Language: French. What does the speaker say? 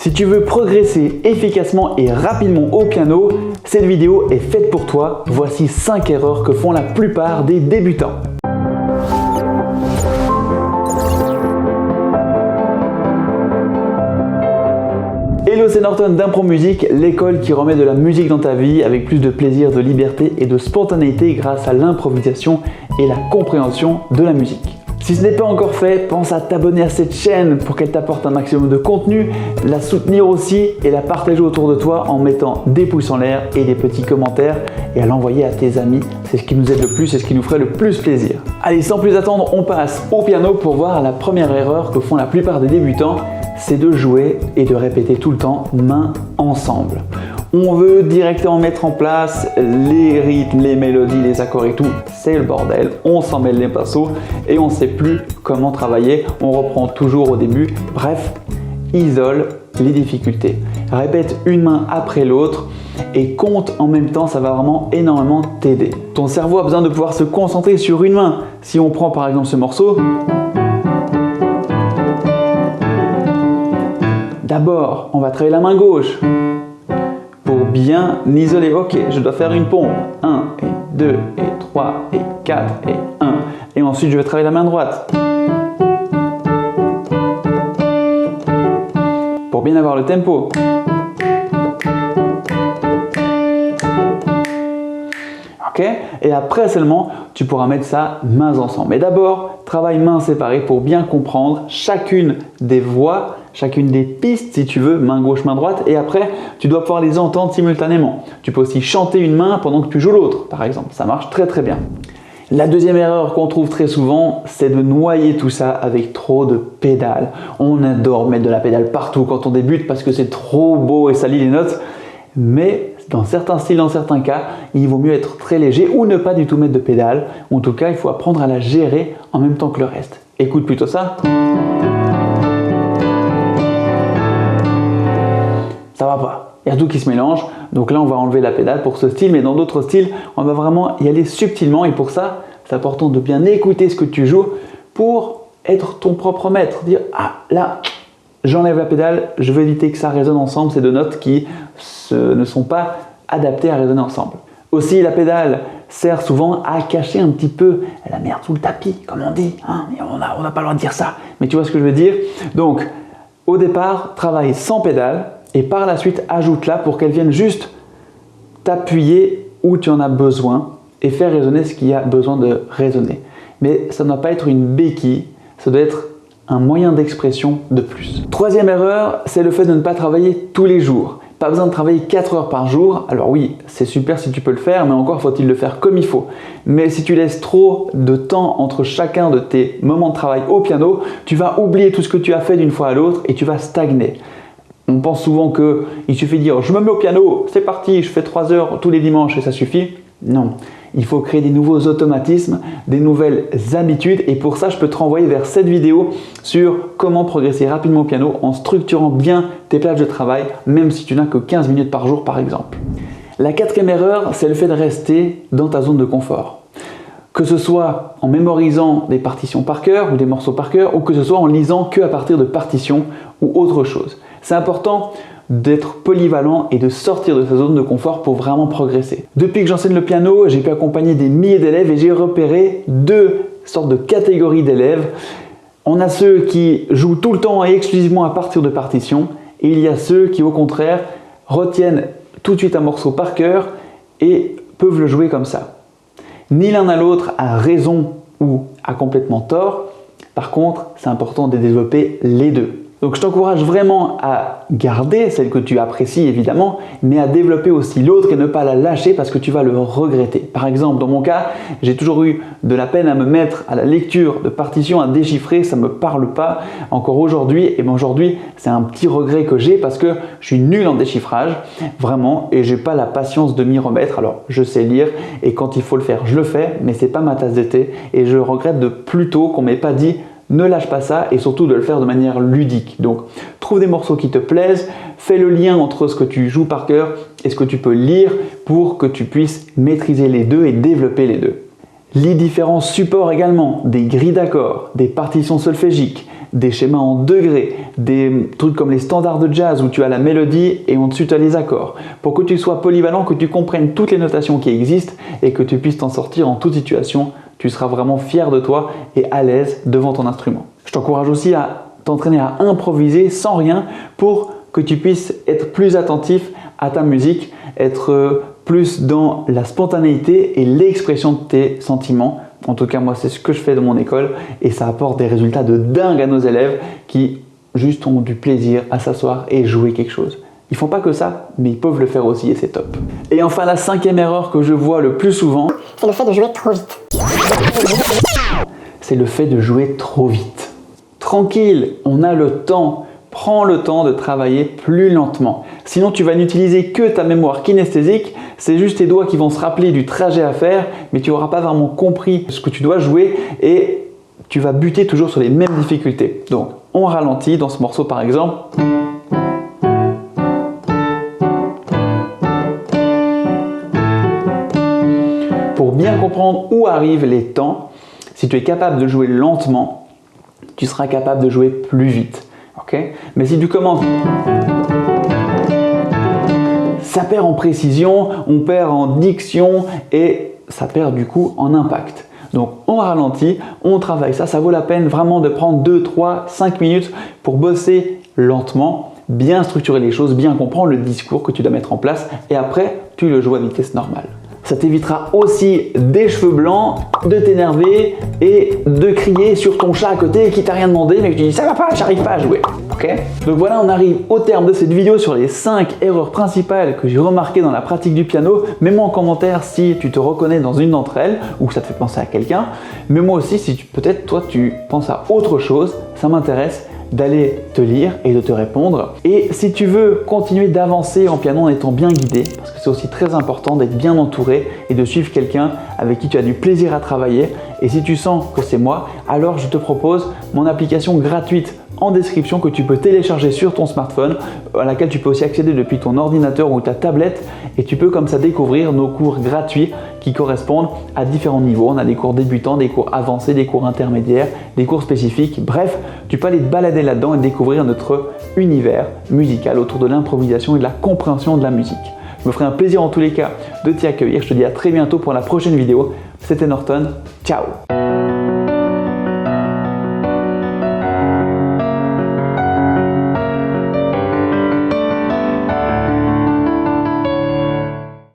Si tu veux progresser efficacement et rapidement au piano, cette vidéo est faite pour toi. Voici 5 erreurs que font la plupart des débutants. Hello, c'est Norton d'Impro Musique, l'école qui remet de la musique dans ta vie avec plus de plaisir, de liberté et de spontanéité grâce à l'improvisation et la compréhension de la musique. Si ce n'est pas encore fait, pense à t'abonner à cette chaîne pour qu'elle t'apporte un maximum de contenu, la soutenir aussi et la partager autour de toi en mettant des pouces en l'air et des petits commentaires et à l'envoyer à tes amis. C'est ce qui nous aide le plus et ce qui nous ferait le plus plaisir. Allez, sans plus attendre, on passe au piano pour voir la première erreur que font la plupart des débutants, c'est de jouer et de répéter tout le temps main ensemble. On veut directement mettre en place les rythmes, les mélodies, les accords et tout. C'est le bordel, on s'en mêle les pinceaux et on ne sait plus comment travailler. On reprend toujours au début. Bref, isole les difficultés. Répète une main après l'autre et compte en même temps, ça va vraiment énormément t'aider. Ton cerveau a besoin de pouvoir se concentrer sur une main. Si on prend par exemple ce morceau, d'abord, on va travailler la main gauche pour bien isoler. Ok, je dois faire une pompe. 1 et 2 et 3 et 4 et 1. Et ensuite, je vais travailler la main droite. Pour bien avoir le tempo. Ok? Et après seulement, tu pourras mettre ça mains ensemble. Mais d'abord, travaille mains séparées pour bien comprendre chacune des voix, chacune des pistes si tu veux, main gauche, main droite. Et après, tu dois pouvoir les entendre simultanément. Tu peux aussi chanter une main pendant que tu joues l'autre, par exemple. Ça marche très très bien. La deuxième erreur qu'on trouve très souvent, c'est de noyer tout ça avec trop de pédales. On adore mettre de la pédale partout quand on débute parce que c'est trop beau et ça lit les notes. Mais dans certains styles, dans certains cas, il vaut mieux être très léger ou ne pas du tout mettre de pédale. En tout cas, il faut apprendre à la gérer en même temps que le reste. Écoute plutôt ça. Ça va pas. Il y a tout qui se mélange. Donc là, on va enlever la pédale pour ce style. Mais dans d'autres styles, on va vraiment y aller subtilement. Et pour ça, c'est important de bien écouter ce que tu joues pour être ton propre maître. Dire, ah là, j'enlève la pédale, je veux éviter que ça résonne ensemble. C'est deux notes qui ne sont pas adaptées à résonner ensemble. Aussi, la pédale sert souvent à cacher un petit peu la merde sous le tapis, comme on dit. Hein, mais on n'a pas le droit de dire ça. Mais tu vois ce que je veux dire? Donc, au départ, travaille sans pédale et par la suite, ajoute-la pour qu'elle vienne juste t'appuyer où tu en as besoin et faire résonner ce qui a besoin de résonner. Mais ça ne doit pas être une béquille, ça doit être un moyen d'expression de plus. Troisième erreur, c'est le fait de ne pas travailler tous les jours. Pas besoin de travailler 4 heures par jour. Alors oui, c'est super si tu peux le faire, mais encore faut-il le faire comme il faut. Mais si tu laisses trop de temps entre chacun de tes moments de travail au piano, tu vas oublier tout ce que tu as fait d'une fois à l'autre et tu vas stagner. On pense souvent qu'il suffit de dire « je me mets au piano, c'est parti, je fais 3 heures tous les dimanches et ça suffit ». Non, il faut créer des nouveaux automatismes, des nouvelles habitudes et pour ça, je peux te renvoyer vers cette vidéo sur comment progresser rapidement au piano en structurant bien tes plages de travail, même si tu n'as que 15 minutes par jour par exemple. La quatrième erreur, c'est le fait de rester dans ta zone de confort. Que ce soit en mémorisant des partitions par cœur ou des morceaux par cœur ou que ce soit en lisant que à partir de partitions ou autre chose. C'est important d'être polyvalent et de sortir de sa zone de confort pour vraiment progresser. Depuis que j'enseigne le piano, j'ai pu accompagner des milliers d'élèves et j'ai repéré deux sortes de catégories d'élèves. On a ceux qui jouent tout le temps et exclusivement à partir de partitions et il y a ceux qui au contraire retiennent tout de suite un morceau par cœur et peuvent le jouer comme ça. Ni l'un à l'autre a raison ou a complètement tort. Par contre, c'est important de développer les deux. Donc je t'encourage vraiment à garder celle que tu apprécies évidemment, mais à développer aussi l'autre et ne pas la lâcher parce que tu vas le regretter. Par exemple, dans mon cas, j'ai toujours eu de la peine à me mettre à la lecture de partitions, à déchiffrer, ça ne me parle pas encore aujourd'hui. Et bien aujourd'hui, c'est un petit regret que j'ai parce que je suis nul en déchiffrage, vraiment, et j'ai pas la patience de m'y remettre. Alors je sais lire et quand il faut le faire, je le fais, mais c'est pas ma tasse de thé et je regrette de plus tôt qu'on m'ait pas dit ne lâche pas ça et surtout de le faire de manière ludique. Donc, trouve des morceaux qui te plaisent, fais le lien entre ce que tu joues par cœur et ce que tu peux lire pour que tu puisses maîtriser les deux et développer les deux. Lis différents supports également, des grilles d'accords, des partitions solfégiques, des schémas en degrés, des trucs comme les standards de jazz où tu as la mélodie et en dessus tu as les accords. Pour que tu sois polyvalent, que tu comprennes toutes les notations qui existent et que tu puisses t'en sortir en toute situation, tu seras vraiment fier de toi et à l'aise devant ton instrument. Je t'encourage aussi à t'entraîner à improviser sans rien pour que tu puisses être plus attentif à ta musique, être plus dans la spontanéité et l'expression de tes sentiments. En tout cas, moi, c'est ce que je fais dans mon école et ça apporte des résultats de dingue à nos élèves qui juste ont du plaisir à s'asseoir et jouer quelque chose. Ils font pas que ça, mais ils peuvent le faire aussi et c'est top. Et enfin, la 5e erreur que je vois le plus souvent, c'est le fait de jouer trop vite. C'est le fait de jouer trop vite. Tranquille, on a le temps. Prends le temps de travailler plus lentement. Sinon, tu vas n'utiliser que ta mémoire kinesthésique. C'est juste tes doigts qui vont se rappeler du trajet à faire, mais tu n'auras pas vraiment compris ce que tu dois jouer et tu vas buter toujours sur les mêmes difficultés. Donc, on ralentit dans ce morceau par exemple. Pour bien comprendre où arrivent les temps, si tu es capable de jouer lentement, tu seras capable de jouer plus vite. Okay? Mais si tu commences, ça perd en précision, on perd en diction et ça perd du coup en impact. Donc on ralentit, on travaille ça, ça vaut la peine vraiment de prendre 2, 3, 5 minutes pour bosser lentement, bien structurer les choses, bien comprendre le discours que tu dois mettre en place et après tu le joues à vitesse normale. Ça t'évitera aussi des cheveux blancs, de t'énerver et de crier sur ton chat à côté qui t'a rien demandé mais que tu dis ça va pas, j'arrive pas à jouer. Okay? Donc voilà, on arrive au terme de cette vidéo sur les 5 erreurs principales que j'ai remarquées dans la pratique du piano. Mets-moi en commentaire si tu te reconnais dans une d'entre elles ou que ça te fait penser à quelqu'un. Mais moi aussi si peut-être toi tu penses à autre chose, ça m'intéresse d'aller te lire et de te répondre. Et si tu veux continuer d'avancer en piano en étant bien guidé, parce que c'est aussi très important d'être bien entouré et de suivre quelqu'un avec qui tu as du plaisir à travailler, et si tu sens que c'est moi, alors je te propose mon application gratuite en description que tu peux télécharger sur ton smartphone, à laquelle tu peux aussi accéder depuis ton ordinateur ou ta tablette et tu peux comme ça découvrir nos cours gratuits qui correspondent à différents niveaux. On a des cours débutants, des cours avancés, des cours intermédiaires, des cours spécifiques. Bref, tu peux aller te balader là-dedans et découvrir notre univers musical autour de l'improvisation et de la compréhension de la musique. Je me ferai un plaisir en tous les cas de t'y accueillir. Je te dis à très bientôt pour la prochaine vidéo. C'était Norton. Ciao!